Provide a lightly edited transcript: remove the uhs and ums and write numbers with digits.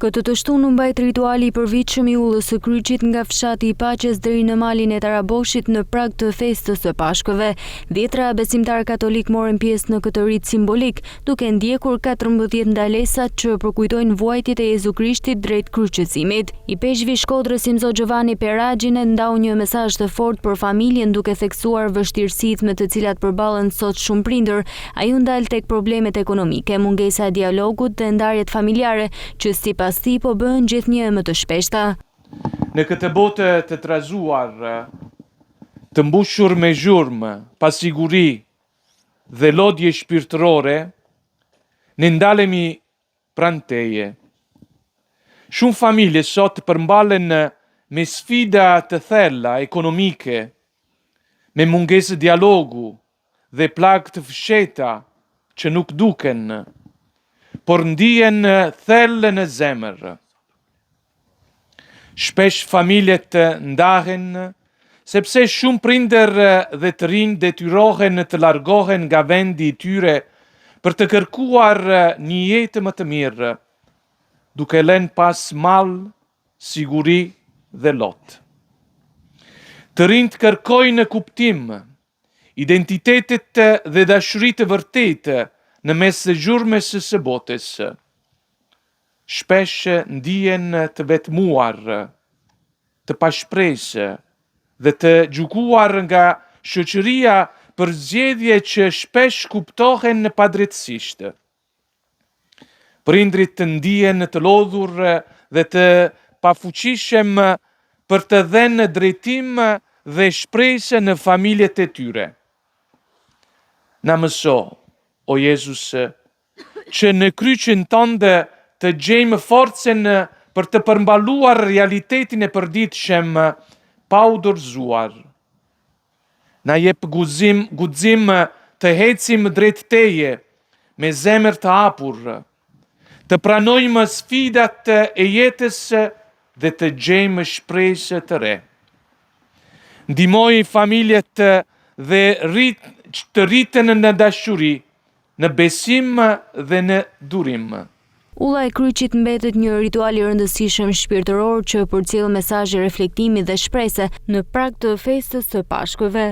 Këtë të shtunë mbajt rituali i përvitshëm i ullës së kryqit nga fshati i Paqes deri në malin e Taraboshit në prag të festës së Pashkëve. Dhjetra besimtar katolik morën pjesë në këtë rit simbolik, duke ndjekur 14 ndalesat që përkujtojnë vuajtjet e Jezu Krishtit drejt kryqëzimit. I peshqvi Shkodrës Imzo Gjovani Peragjine ndau një mesazh të fortë për familjen duke theksuar vështirësitë me të cilat përballen sot shumë prindër. Ai u ndal tek problemet ekonomike, mungesa e dialogut dhe ndarjet familjare që sipas tij po bëhen gjithnjë më të shpeshta. Në këtë botë të trazuar, të mbushur me zhurmë, pasiguri dhe lodhje shpirtërore, ne ndalemi pranë teje. Shumë familje sot përmballen me sfida të thella ekonomike, me mungesë dialogu dhe plagë të fshehta që nuk duken, por ndihen thellë në zemër. Shpesh familjet ndahen, sepse shumë prindër dhe të rinj detyrohen të largohen nga vendi i tyre për të kërkuar një jetë më të mirë, duke lënë pas mall, siguri dhe lot. Të rinjt kërkojnë kuptim, identitetet dhe dashuri të vërtetë në mes të gjurmës së botës. Shpesh ndihen të vetmuar, të pashpresë dhe të gjykuar nga shoqëria për zgjedhje që shpesh kuptohen padrejtësisht. Prindrit ndihen të lodhur dhe të pafuqishëm për të dhënë drejtim dhe shpresë në familjet e tyre. Na mëso, o Jezus, që në kryqin tënde të gjejmë forcën për të përmbaluar realitetin e përditshëm pa u dorëzuar. Na jep guxim të ecim drejt teje me zemër të hapur, të pranojmë sfidat e jetës dhe të gjejmë shpresë të re. Ndihmoj familjet dhe të rriten në dashuri, në besim dhe në durim. Ulla e kryqit mbetet një ritual i rëndësishëm shpirtëror që përcjell mesazhe reflektimi dhe shprese në prag të festës së Pashkëve.